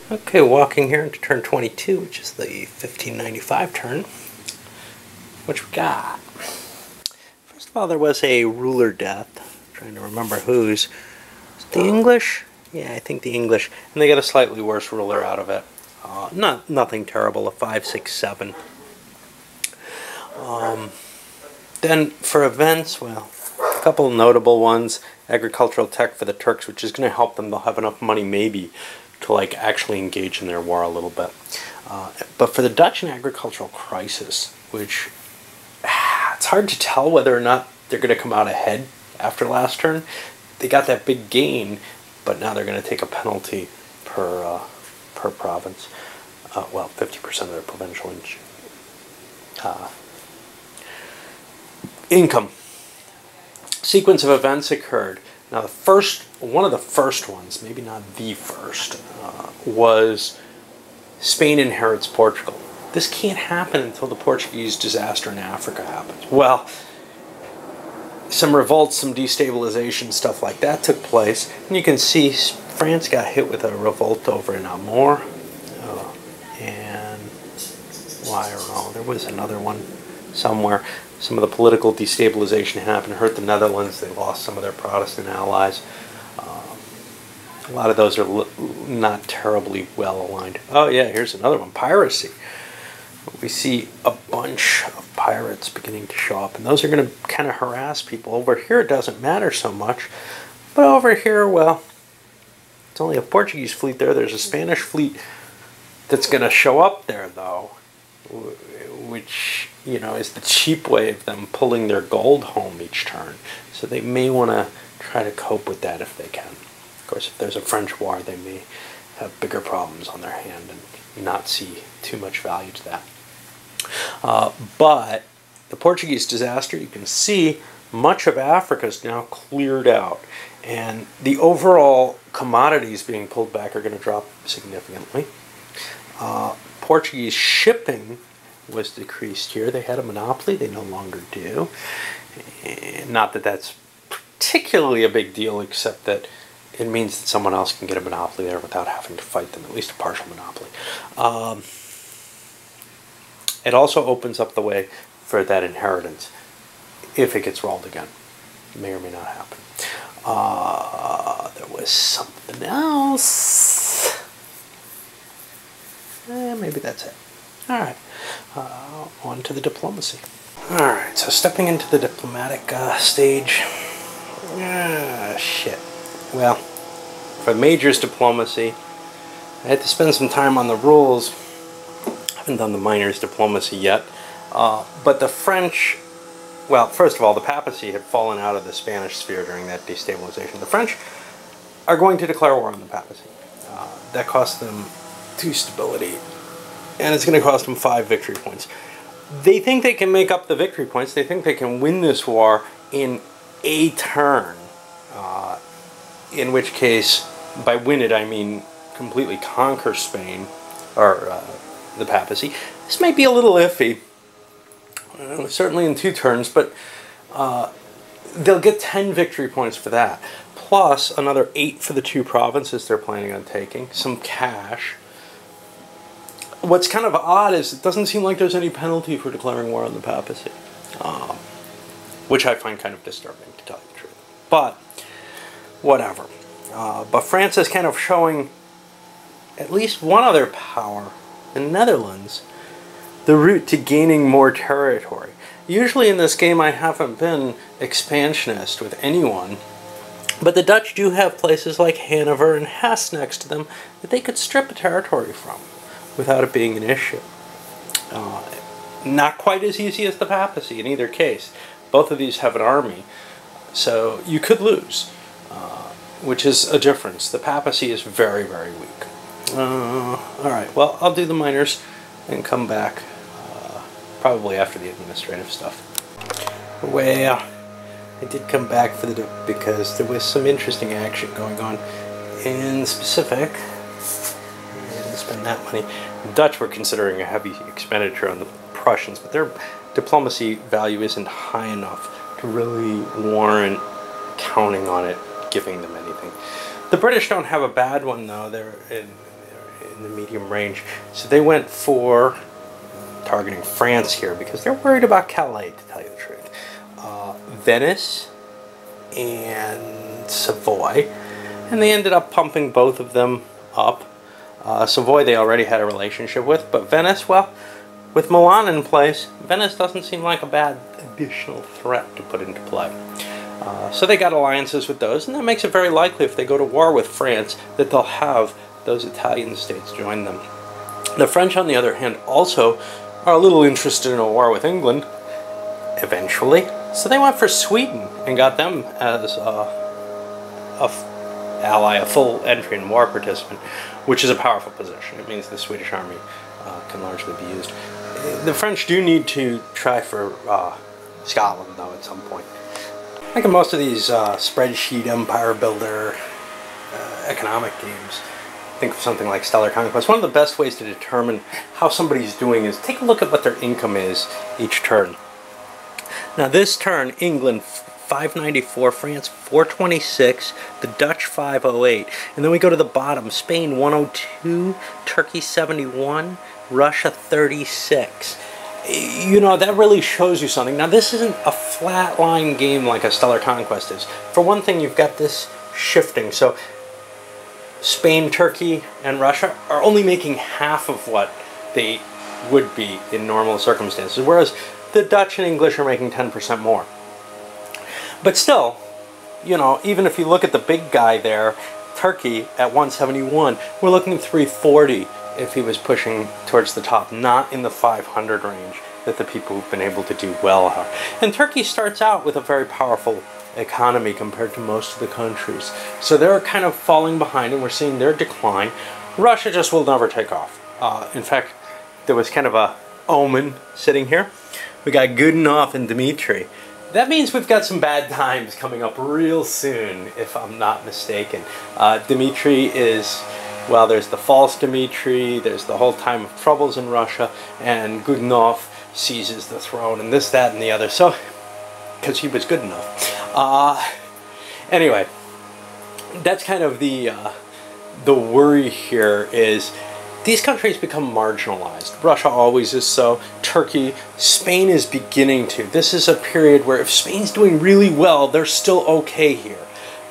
Okay, walking here into turn 22, which is the 1595 turn. What we got? First of all, there was a ruler death. I'm trying to remember whose. The English? Yeah, I think the English. And they got a slightly worse ruler out of it. Nothing terrible, a 567. Then for events, well, a couple of notable ones. Agricultural tech for the Turks, which is going to help them. They'll have enough money maybe to like actually engage in their war a little bit. But for the Dutch, an agricultural crisis, which it's hard to tell whether or not they're going to come out ahead after last turn. They got that big gain, but now they're going to take a penalty per province. Well, 50% of their provincial income. Sequence of events occurred. Now, one of the first ones, maybe not the first, was Spain inherits Portugal. This can't happen until the Portuguese disaster in Africa happens. Well, some revolts, some destabilization, stuff like that took place. And you can see France got hit with a revolt over in Namur. And, well, I don't know, there was another one somewhere. Some of the political destabilization happened, hurt the Netherlands. They lost some of their Protestant allies. A lot of those are not terribly well aligned. Oh yeah, here's another one, piracy. We see a bunch of pirates beginning to show up, and those are going to kind of harass people. Over here it doesn't matter so much, but over here, well, it's only a Portuguese fleet there. There's a Spanish fleet that's going to show up there, though, which, you know, is the cheap way of them pulling their gold home each turn. So they may want to try to cope with that if they can. Of course, if there's a French war, they may have bigger problems on their hand and not see too much value to that. But the Portuguese disaster, you can see much of Africa is now cleared out. And the overall commodities being pulled back are going to drop significantly. Portuguese shipping was decreased here. They had a monopoly. They no longer do. And not that that's particularly a big deal, except that it means that someone else can get a monopoly there without having to fight them, at least a partial monopoly. It also opens up the way for that inheritance if it gets rolled again. It may or may not happen. There was something else. Maybe that's it. All right. On to the diplomacy. All right. So stepping into the diplomatic stage. Shit. Well, for majors diplomacy, I had to spend some time on the rules. I haven't done the minors diplomacy yet. But the French, well, first of all, the papacy had fallen out of the Spanish sphere during that destabilization. The French are going to declare war on the papacy. That costs them 2 stability, and it's going to cost them 5 victory points. They think they can make up the victory points. They think they can win this war in a turn. In which case, by win it, I mean completely conquer Spain, or the papacy. This might be a little iffy, certainly in 2 turns, but they'll get 10 victory points for that, plus another 8 for the 2 provinces they're planning on taking, some cash. What's kind of odd is it doesn't seem like there's any penalty for declaring war on the papacy, which I find kind of disturbing, to tell you the truth. But whatever. But France is kind of showing at least one other power, the Netherlands, the route to gaining more territory. Usually in this game I haven't been expansionist with anyone, but the Dutch do have places like Hanover and Hesse next to them that they could strip a territory from without it being an issue. Not quite as easy as the papacy in either case. Both of these have an army, so you could lose, which is a difference. The papacy is very, very weak. Alright, well, I'll do the minors and come back probably after the administrative stuff. Well, I did come back for because there was some interesting action going on. In specific, I didn't spend that money. The Dutch were considering a heavy expenditure on the Prussians, but their diplomacy value isn't high enough to really warrant counting on it giving them anything. The British don't have a bad one, though. They're in the medium range. So they went for targeting France here because they're worried about Calais, to tell you the truth. Venice and Savoy, and they ended up pumping both of them up. Savoy they already had a relationship with, but Venice, well, with Milan in place, Venice doesn't seem like a bad additional threat to put into play. So they got alliances with those, and that makes it very likely if they go to war with France that they'll have those Italian states join them. The French, on the other hand, also are a little interested in a war with England, eventually. So they went for Sweden and got them as a ally, a full entry and war participant, which is a powerful position. It means the Swedish army can largely be used. The French do need to try for Scotland, though, at some point. Like in most of these spreadsheet empire builder economic games, think of something like Stellar Conquest. One of the best ways to determine how somebody's doing is take a look at what their income is each turn. Now this turn, England 594, France 426, the Dutch 508, and then we go to the bottom, Spain 102, Turkey 71, Russia 36. You know, that really shows you something. Now this isn't a flatline game like a Stellar Conquest is. For one thing, you've got this shifting. So Spain, Turkey, and Russia are only making half of what they would be in normal circumstances, whereas the Dutch and English are making 10% more. But still, you know, even if you look at the big guy there, Turkey at 171, we're looking at 340 if he was pushing towards the top, not in the 500 range that the people who've been able to do well are. And Turkey starts out with a very powerful economy compared to most of the countries. So they're kind of falling behind, and we're seeing their decline. Russia just will never take off. In fact, there was kind of a omen sitting here. We got Goodenough and Dmitry. That means we've got some bad times coming up real soon, if I'm not mistaken. Dmitry is, well, there's the false Dmitry, there's the whole time of troubles in Russia, and Goodenough seizes the throne, and this, that, and the other. So, because he was good enough. Anyway, that's kind of the worry here is these countries become marginalized. Russia always is so. Turkey, Spain is beginning to. This is a period where if Spain's doing really well, they're still okay here.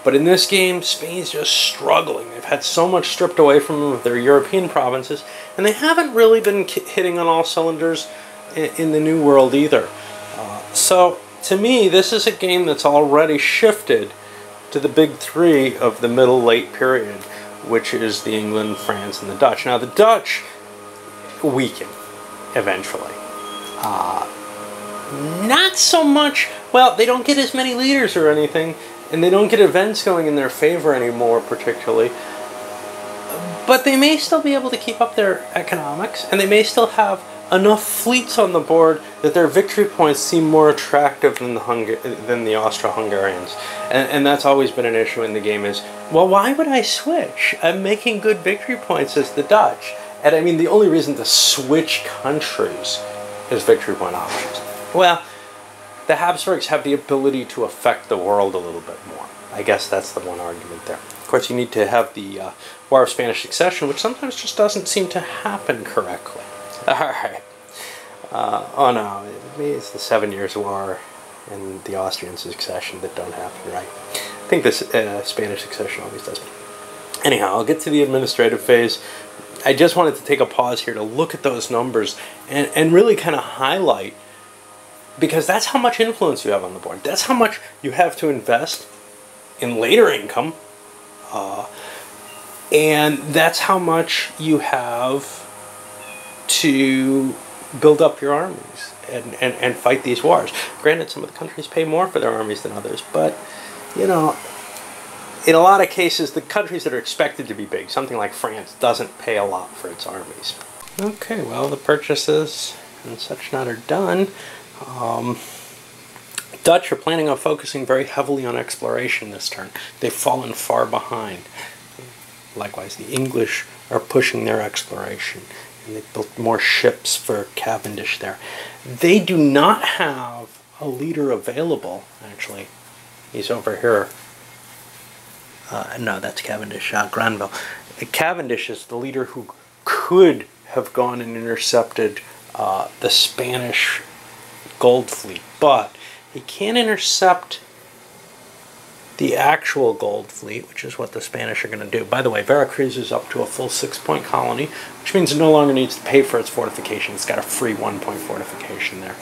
But in this game, Spain's just struggling. They've had so much stripped away from them of their European provinces, and they haven't really been hitting on all cylinders in the New World either. So, to me, this is a game that's already shifted to the big three of the middle-late period, which is the England, France, and the Dutch. Now, the Dutch weaken eventually. Not so much, well, they don't get as many leaders or anything, and they don't get events going in their favor anymore particularly, but they may still be able to keep up their economics, and they may still have enough fleets on the board that their victory points seem more attractive than the Austro-Hungarians. And that's always been an issue in the game is, well, why would I switch? I'm making good victory points as the Dutch. And I mean, the only reason to switch countries is victory point options. Well, the Habsburgs have the ability to affect the world a little bit more. I guess that's the one argument there. Of course, you need to have the War of Spanish Succession, which sometimes just doesn't seem to happen correctly. Alright. Oh no, it's the 7 Years' War and the Austrian succession that don't happen right. I think this Spanish succession always does. Anyhow, I'll get to the administrative phase. I just wanted to take a pause here to look at those numbers and really kind of highlight, because that's how much influence you have on the board. That's how much you have to invest in later income, and that's how much you have to build up your armies and fight these wars. Granted, some of the countries pay more for their armies than others, but, you know, in a lot of cases, the countries that are expected to be big, something like France, doesn't pay a lot for its armies. Okay, well, the purchases and such not are done. Dutch are planning on focusing very heavily on exploration this turn. They've fallen far behind. Likewise, the English are pushing their exploration, and they've built more ships for Cavendish there. They do not have a leader available, actually. He's over here. No, that's Cavendish, Granville. Cavendish is the leader who could have gone and intercepted the Spanish gold fleet, but he can't intercept the actual gold fleet, which is what the Spanish are going to do. By the way, Veracruz is up to a full 6-point colony, which means it no longer needs to pay for its fortification. It's got a free 1-point fortification there.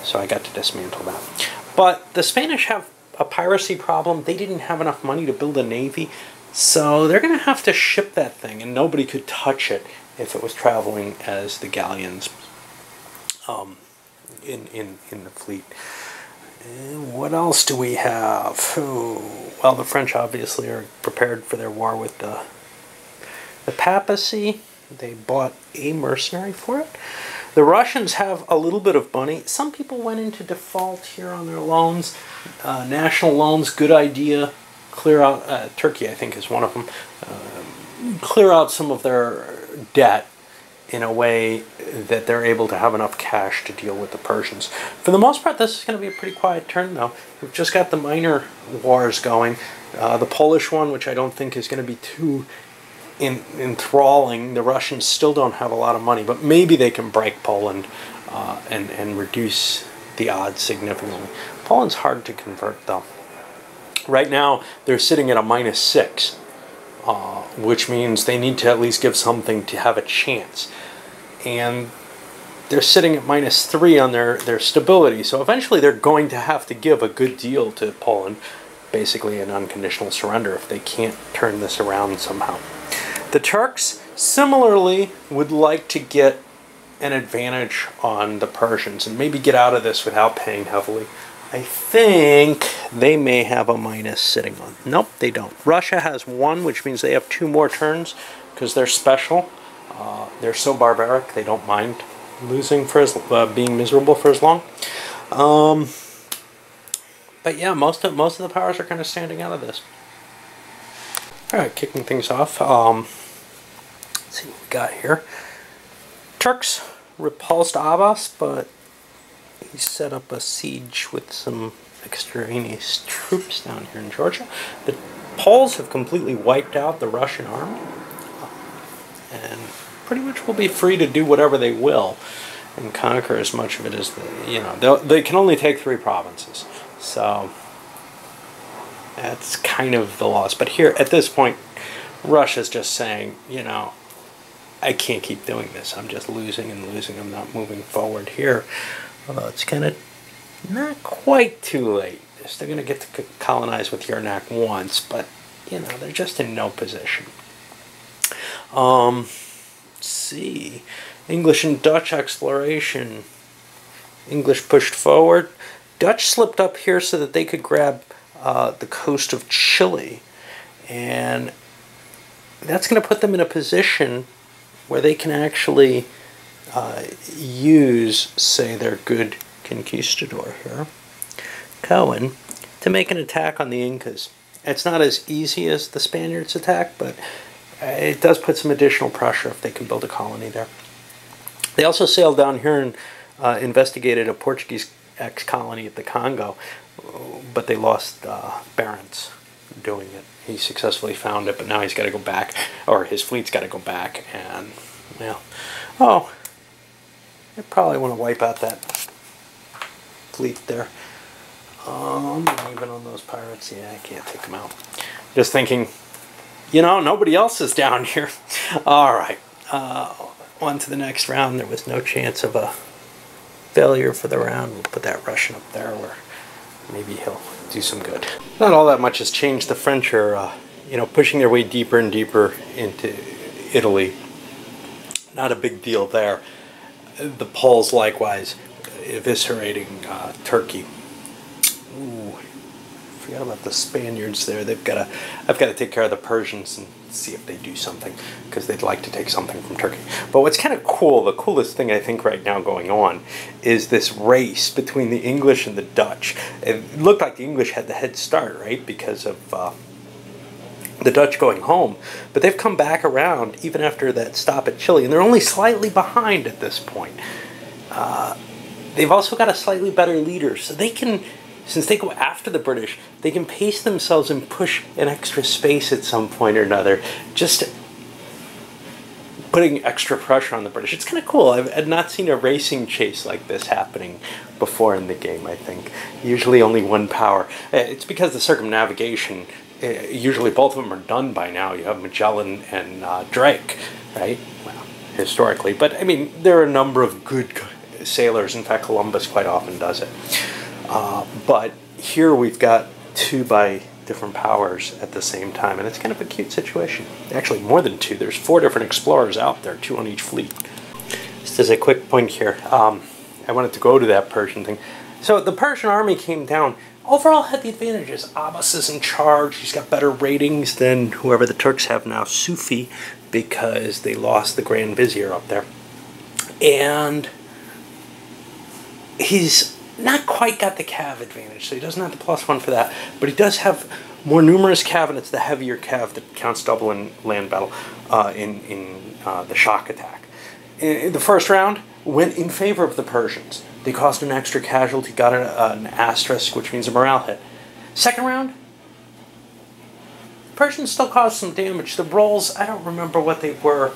So I got to dismantle that. But the Spanish have a piracy problem. They didn't have enough money to build a navy, so they're going to have to ship that thing, and nobody could touch it if it was traveling as the galleons in the fleet. And what else do we have? Oh, well, the French obviously are prepared for their war with the papacy. They bought a mercenary for it. The Russians have a little bit of money. Some people went into default here on their loans. National loans, good idea. Clear out, Turkey I think is one of them. Clear out some of their debt in a way that they're able to have enough cash to deal with the Persians. For the most part, this is going to be a pretty quiet turn, though. We've just got the minor wars going. The Polish one, which I don't think is going to be too enthralling. The Russians still don't have a lot of money, but maybe they can break Poland and reduce the odds significantly. Poland's hard to convert, though. Right now, they're sitting at a -6. Which means they need to at least give something to have a chance. And they're sitting at -3 on their stability, so eventually they're going to have to give a good deal to Poland, basically an unconditional surrender if they can't turn this around somehow. The Turks similarly would like to get an advantage on the Persians and maybe get out of this without paying heavily. I think they may have a minus sitting on. Nope, they don't. Russia has 1, which means they have 2 more turns because they're special. They're so barbaric, they don't mind losing for being miserable for as long. But yeah, most of the powers are kind of standing out of this. All right, kicking things off. Let's see what we got here. Turks repulsed Abbas, but he set up a siege with some extraneous troops down here in Georgia. The Poles have completely wiped out the Russian army, and pretty much will be free to do whatever they will and conquer as much of it as they can only take 3 provinces. So that's kind of the loss. But here, at this point, Russia's just saying, I can't keep doing this. I'm just losing and losing. I'm not moving forward here. Although it's kind of not quite too late. They're still going to get to colonize with Yarnak once, but, they're just in no position. Let's see. English and Dutch exploration. English pushed forward. Dutch slipped up here so that they could grab the coast of Chile. And that's going to put them in a position where they can actually use, say, their good conquistador here, Cohen, to make an attack on the Incas. It's not as easy as the Spaniards' attack, but it does put some additional pressure if they can build a colony there. They also sailed down here and investigated a Portuguese ex-colony at the Congo, but they lost Barents doing it. He successfully found it, but now he's got to go back, or his fleet's got to go back, and, well, I probably want to wipe out that fleet there. Even on those pirates, yeah, I can't take them out. Just thinking, nobody else is down here. All right, on to the next round. There was no chance of a failure for the round. We'll put that Russian up there where maybe he'll do some good. Not all that much has changed. The French are, pushing their way deeper and deeper into Italy. Not a big deal there. The Poles likewise eviscerating Turkey. Ooh, forgot about the Spaniards there. I've got to take care of the Persians and see if they do something, because they'd like to take something from Turkey. But what's kind of cool, the coolest thing I think right now going on, is this race between the English and the Dutch. It looked like the English had the head start, right, because of the Dutch going home, but they've come back around even after that stop at Chile, and they're only slightly behind at this point. They've also got a slightly better leader, so they can, since they go after the British, they can pace themselves and push an extra space at some point or another, just putting extra pressure on the British. It's kind of cool. I've not seen a racing chase like this happening before in the game, I think. Usually only one power. It's because the circumnavigation, usually both of them are done by now. You have Magellan and Drake, right? Well, historically. But, I mean, there are a number of good sailors. In fact, Columbus quite often does it. But here we've got 2 by different powers at the same time, and it's kind of a cute situation. Actually, more than 2. There's 4 different explorers out there, 2 on each fleet. Just as a quick point here, I wanted to go to that Persian thing. So the Persian army came down. Overall had the advantages. Abbas is in charge. He's got better ratings than whoever the Turks have now, Sufi, because they lost the Grand Vizier up there. And he's not quite got the cav advantage, so he doesn't have the +1 for that, but he does have more numerous cav, and it's the heavier cav that counts double in land battle in the shock attack. In the first round went in favor of the Persians. They caused an extra casualty, got an asterisk, which means a morale hit. Second round, Persians still caused some damage. The rolls, I don't remember what they were,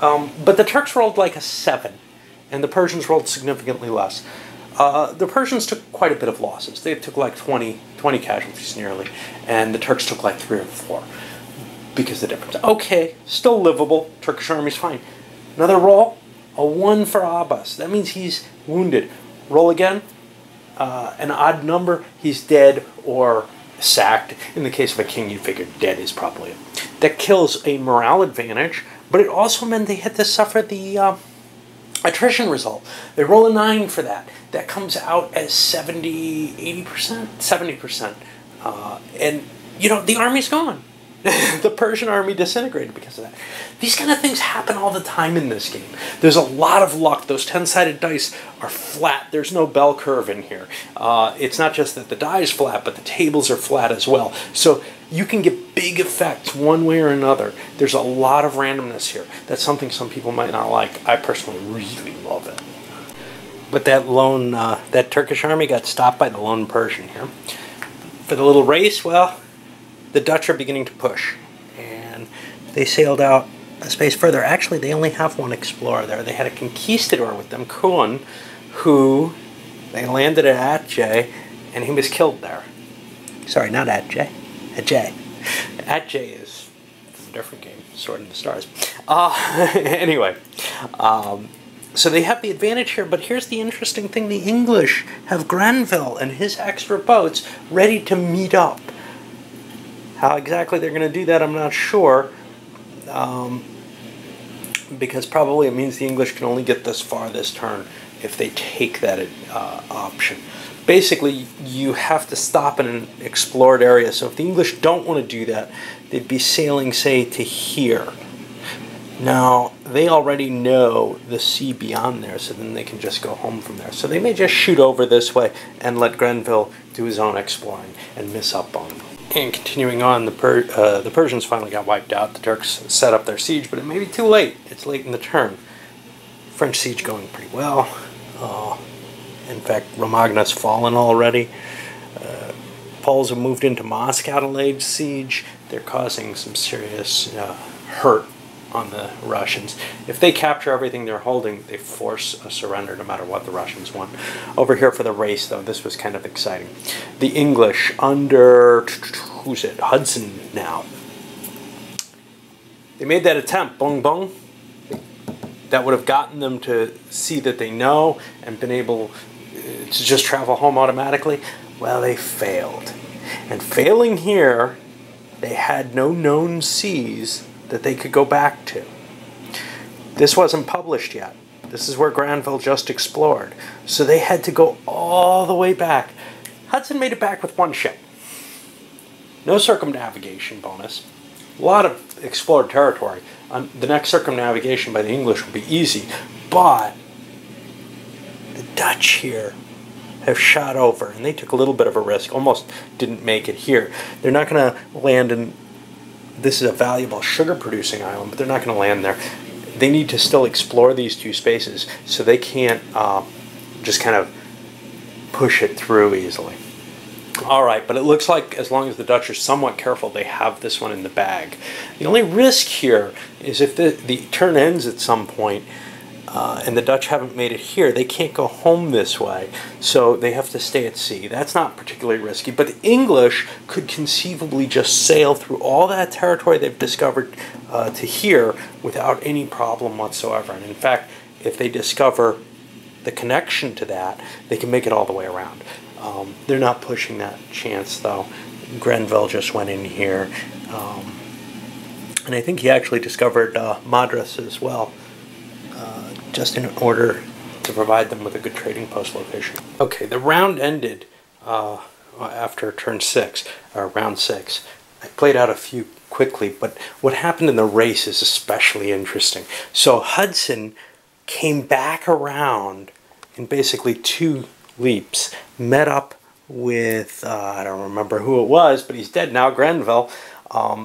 but the Turks rolled like a 7, and the Persians rolled significantly less. The Persians took quite a bit of losses. They took like 20 casualties nearly, and the Turks took like 3 or 4 because of the difference. Okay, still livable. Turkish army's fine. Another roll, a 1 for Abbas. That means he's wounded. Roll again, an odd number, he's dead or sacked. In the case of a king, you figure dead is probably it. That kills a morale advantage, but it also meant they had to suffer the attrition result. They roll a 9 for that. That comes out as 70, 80%, 70%. And, you know, the army's gone. The Persian army disintegrated because of that. These kind of things happen all the time in this game. There's a lot of luck. Those 10-sided dice are flat. There's no bell curve in here. It's not just that the die is flat, but the tables are flat as well. So you can get big effects one way or another. There's a lot of randomness here. That's something some people might not like. I personally really love it. But that Turkish army got stopped by the lone Persian here. For the little race, well, the Dutch are beginning to push, and they sailed out a space further. Actually, they only have 1 explorer there. They had a conquistador with them, Kuhn, who they landed at Atjeh, and he was killed there. Sorry, not Atjeh. Atjeh. Atjeh is a different game, Sword in the Stars. Anyway, so they have the advantage here, but here's the interesting thing. The English have Grenville and his extra boats ready to meet up. How exactly they're going to do that, I'm not sure, because probably it means the English can only get this far this turn if they take that option. Basically, you have to stop in an explored area, so if the English don't want to do that, they'd be sailing, say, to here. Now, they already know the sea beyond there, so then they can just go home from there. So they may just shoot over this way and let Grenville do his own exploring and miss up on them. And continuing on, the Persians finally got wiped out. The Turks set up their siege, but it may be too late. It's late in the turn. French siege going pretty well. In fact, Romagna's fallen already. Poles have moved into Moscow to lay siege. They're causing some serious hurt on the Russians. If they capture everything they're holding, they force a surrender no matter what the Russians want. Over here for the race, though, this was kind of exciting. The English under, who's it, Hudson now. They made that attempt, bong bong. That would have gotten them to see that they know and been able to just travel home automatically. Well, they failed. And failing here, they had no known seas that they could go back to. This wasn't published yet. This is where Granville just explored. So they had to go all the way back. Hudson made it back with 1 ship. No circumnavigation bonus. A lot of explored territory. The next circumnavigation by the English will be easy, but the Dutch here have shot over, and they took a little bit of a risk, almost didn't make it here. They're not going to land in, this is a valuable sugar-producing island, but they're not going to land there. They need to still explore these 2 spaces, so they can't just kind of push it through easily. All right, but it looks like as long as the Dutch are somewhat careful, they have this one in the bag. The only risk here is if the turn ends at some point, and the Dutch haven't made it here, they can't go home this way, so they have to stay at sea. That's not particularly risky, but the English could conceivably just sail through all that territory they've discovered to here without any problem whatsoever. And in fact, if they discover the connection to that, they can make it all the way around. They're not pushing that chance, though. Grenville just went in here, and I think he actually discovered Madras as well, just in order to provide them with a good trading post location. Okay, the round ended after turn 6, or round 6. I played out a few quickly, but what happened in the race is especially interesting. So Hudson came back around in basically 2 leaps, met up with, I don't remember who it was, but he's dead now, Grenville,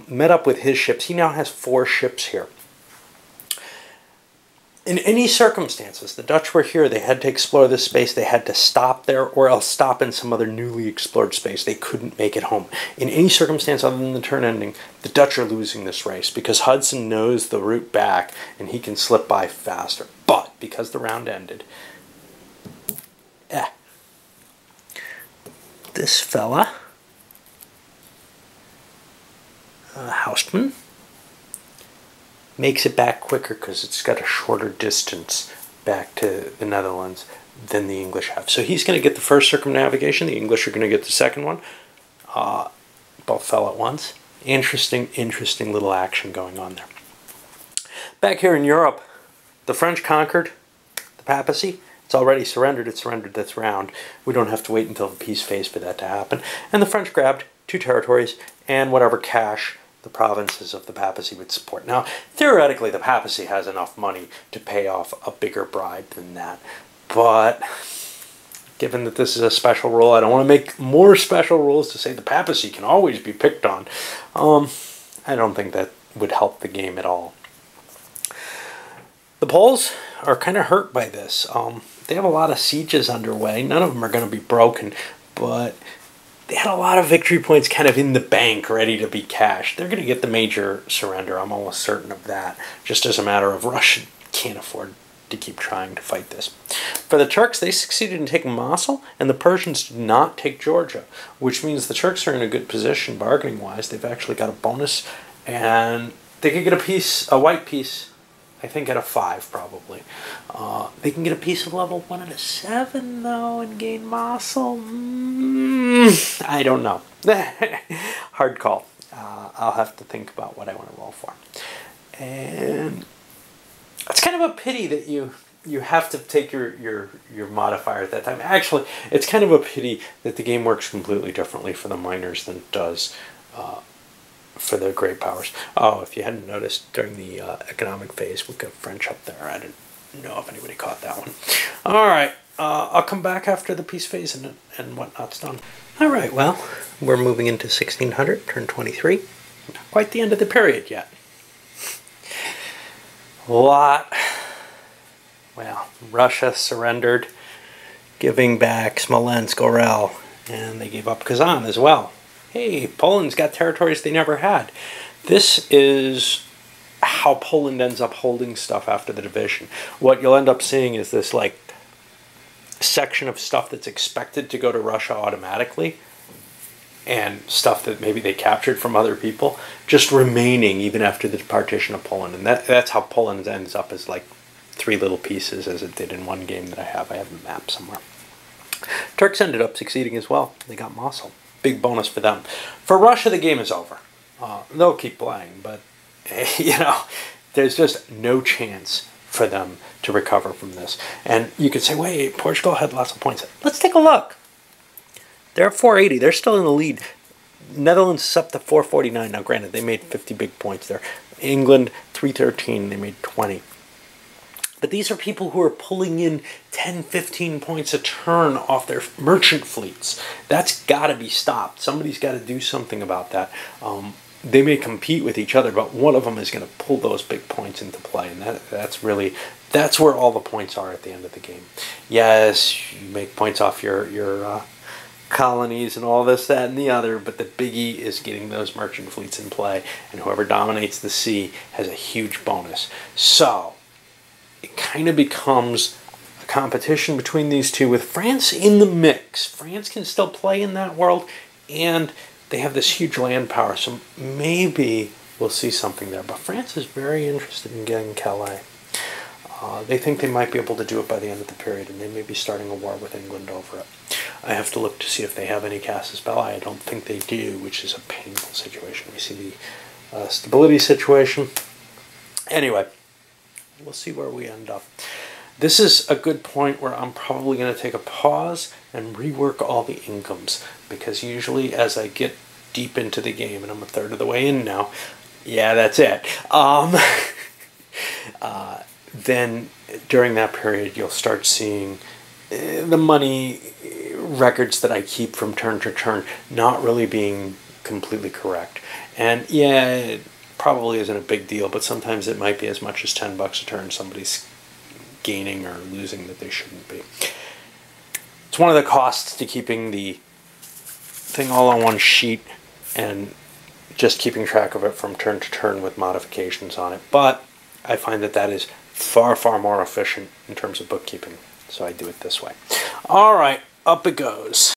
met up with his ships. He now has 4 ships here. In any circumstances, the Dutch were here, they had to explore this space, they had to stop there, or else stop in some other newly explored space. They couldn't make it home. In any circumstance other than the turn ending, the Dutch are losing this race, because Hudson knows the route back, and he can slip by faster. But, because the round ended, this fella, Houstman, makes it back quicker because it's got a shorter distance back to the Netherlands than the English have. So he's going to get the first circumnavigation. The English are going to get the second one. Both fell at once. Interesting little action going on there. Back here in Europe, the French conquered the papacy. It's already surrendered. It surrendered this round. We don't have to wait until the peace phase for that to happen. And the French grabbed 2 territories and whatever cash the provinces of the papacy would support. Now, theoretically, the papacy has enough money to pay off a bigger bribe than that. But given that this is a special rule, I don't want to make more special rules to say the papacy can always be picked on. I don't think that would help the game at all. The Poles are kind of hurt by this. They have a lot of sieges underway. None of them are going to be broken, but they had a lot of victory points kind of in the bank ready to be cashed. They're going to get the major surrender. I'm almost certain of that. Just as a matter of Russia can't afford to keep trying to fight this. For the Turks, they succeeded in taking Mosul, and the Persians did not take Georgia, which means the Turks are in a good position bargaining-wise. They've actually got a bonus, and they could get a piece, a white piece, I think at a 5 probably. They can get a piece of level 1 at a 7 though and gain Mosul. I don't know. Hard call. I'll have to think about what I want to roll for. And it's kind of a pity that you have to take your modifier at that time. Actually, it's kind of a pity that the game works completely differently for the miners than it does for the great powers. Oh, if you hadn't noticed during the economic phase, we've got French up there. I didn't know if anybody caught that one. All right, I'll come back after the peace phase and whatnot's done. All right, well, we're moving into 1600, turn 23. Not quite the end of the period yet. Well, Russia surrendered, giving back Smolensk, Orel, and they gave up Kazan as well. Hey, Poland's got territories they never had. This is how Poland ends up holding stuff after the division. What you'll end up seeing is this like section of stuff that's expected to go to Russia automatically, and stuff that maybe they captured from other people, just remaining even after the partition of Poland. And that's how Poland ends up as like 3 little pieces, as it did in one game that I have. I have a map somewhere. Turks ended up succeeding as well. They got Mosul. Big bonus for them. For Russia, the game is over. They'll keep playing, but you know, there's just no chance for them to recover from this. And you could say, wait, Portugal had lots of points. Let's take a look. They're at 480. They're still in the lead. Netherlands is up to 449. Now, granted, they made 50 big points there. England, 313. They made 20. But these are people who are pulling in 10, 15 points a turn off their merchant fleets. That's got to be stopped. Somebody's got to do something about that. They may compete with each other, but one of them is going to pull those big points into play. And that's where all the points are at the end of the game. Yes, you make points off your colonies and all this, that, and the other, but the biggie is getting those merchant fleets in play, and whoever dominates the sea has a huge bonus. So it kind of becomes a competition between these two, with France in the mix. France can still play in that world, and they have this huge land power, so maybe we'll see something there. But France is very interested in getting Calais. They think they might be able to do it by the end of the period, and they may be starting a war with England over it. I have to look to see if they have any casus belli. I don't think they do, which is a painful situation. We see the stability situation. Anyway, we'll see where we end up. This is a good point where I'm probably going to take a pause and rework all the incomes, because usually as I get deep into the game, and I'm a third of the way in now, yeah, that's it, then during that period you'll start seeing the money records that I keep from turn to turn not really being completely correct. And yeah, it probably isn't a big deal, but sometimes it might be as much as $10 a turn somebody's gaining or losing that they shouldn't be. It's one of the costs to keeping the thing all on one sheet and just keeping track of it from turn to turn with modifications on it. But I find that that is far, far more efficient in terms of bookkeeping. So I do it this way. All right, up it goes.